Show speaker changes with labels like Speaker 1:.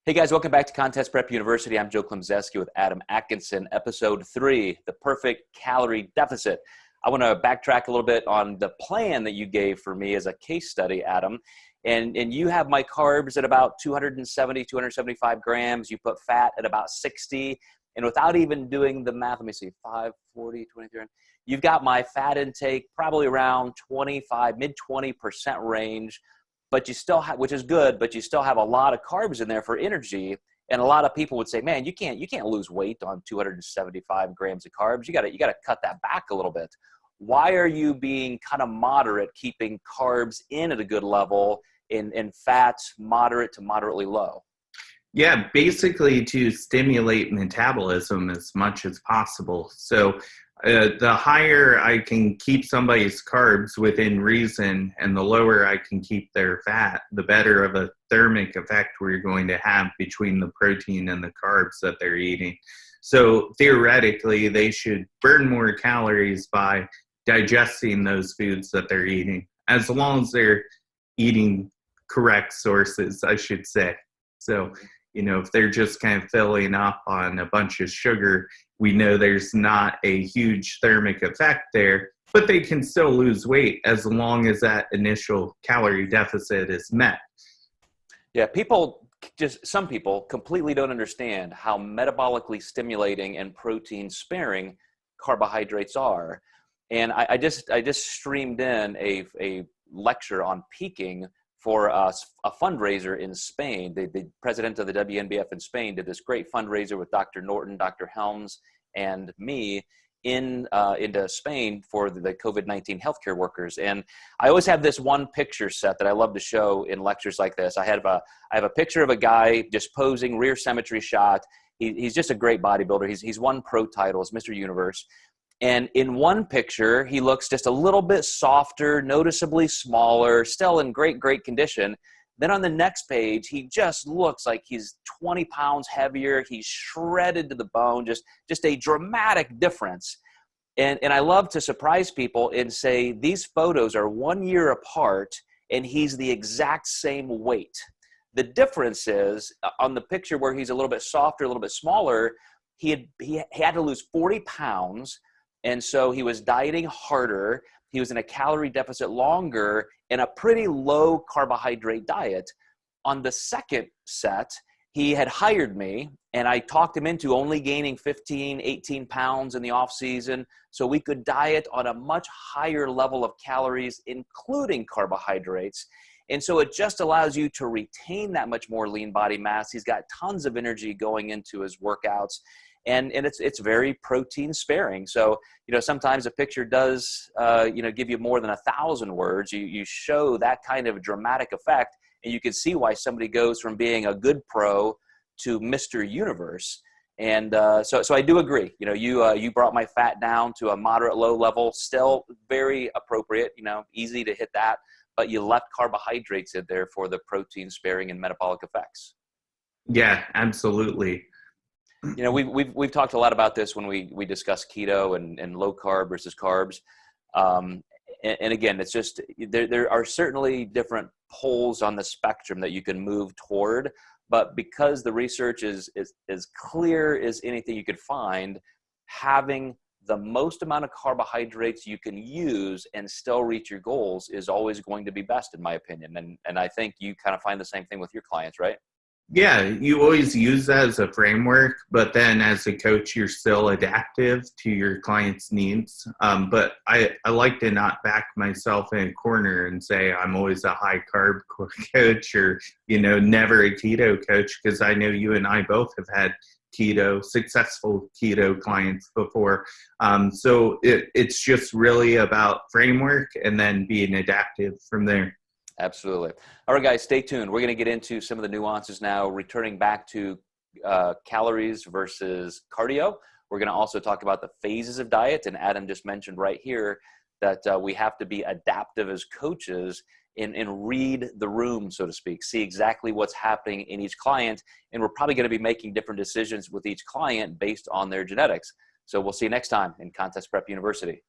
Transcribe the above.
Speaker 1: Hey guys, welcome back to Contest Prep University. I'm Joe Klemczewski with Adam Atkinson, episode 3, the perfect calorie deficit. I want to backtrack a little bit on the plan that you gave for me as a case study, Adam. And you have my carbs at about 270, 275 grams. You put fat at about 60. And without even doing the math, let me see, 5, 40, 23. You've got my fat intake probably around 25, mid 20% range. But you still have, which is good, but you still have a lot of carbs in there for energy. And a lot of people would say, man, you can't lose weight on 275 grams of carbs. You gotta cut that back a little bit. Why are you being kind of moderate, keeping carbs in at a good level and fats moderate to moderately low?
Speaker 2: Yeah, basically to stimulate metabolism as much as possible. So the higher I can keep somebody's carbs within reason and the lower I can keep their fat, the better of a thermic effect we're going to have between the protein and the carbs that they're eating. So theoretically, they should burn more calories by digesting those foods that they're eating, as long as they're eating correct sources, I should say. So, if they're just kind of filling up on a bunch of sugar, we know there's not a huge thermic effect there, but they can still lose weight as long as that initial calorie deficit is met.
Speaker 1: Yeah, some people completely don't understand how metabolically stimulating and protein sparing carbohydrates are. And I just streamed in a lecture on peaking for a fundraiser in Spain. The president of the WNBF in Spain did this great fundraiser with Dr. Norton, Dr. Helms, and me into Spain for the COVID-19 healthcare workers. And I always have this one picture set that I love to show in lectures like this. I have a picture of a guy just posing, rear symmetry shot. He's just a great bodybuilder. He's won pro titles, Mr. Universe. And in one picture, he looks just a little bit softer, noticeably smaller, still in great condition. Then on the next page, he just looks like he's 20 pounds heavier. He's shredded to the bone, just a dramatic difference. And I love to surprise people and say, these photos are 1 year apart, and he's the exact same weight. The difference is, on the picture where he's a little bit softer, a little bit smaller, he had to lose 40 pounds. And so he was dieting harder. He was in a calorie deficit longer and a pretty low carbohydrate diet. On the second set, he had hired me and I talked him into only gaining 15, 18 pounds in the off season so we could diet on a much higher level of calories, including carbohydrates. And so it just allows you to retain that much more lean body mass. He's got tons of energy going into his workouts. And it's very protein sparing. So, sometimes a picture does, give you more than 1,000 words. You show that kind of dramatic effect, and you can see why somebody goes from being a good pro to Mr. Universe. And so I do agree. You brought my fat down to a moderate low level, still very appropriate, easy to hit that, but you left carbohydrates in there for the protein sparing and metabolic effects.
Speaker 2: Yeah, absolutely.
Speaker 1: We've talked a lot about this when we discuss keto and low carb versus carbs. And again, it's just, there are certainly different poles on the spectrum that you can move toward, but because the research is as clear as anything you could find, having the most amount of carbohydrates you can use and still reach your goals is always going to be best, in my opinion. And I think you kind of find the same thing with your clients, right?
Speaker 2: Yeah, you always use that as a framework, but then as a coach, you're still adaptive to your client's needs. But I like to not back myself in a corner and say I'm always a high carb coach or, never a keto coach, because I know you and I both have had successful keto clients before. So it's just really about framework and then being adaptive from there.
Speaker 1: Absolutely. All right, guys, stay tuned. We're going to get into some of the nuances now, returning back to calories versus cardio. We're going to also talk about the phases of diet. And Adam just mentioned right here that we have to be adaptive as coaches and read the room, so to speak, see exactly what's happening in each client. And we're probably going to be making different decisions with each client based on their genetics. So we'll see you next time in Contest Prep University.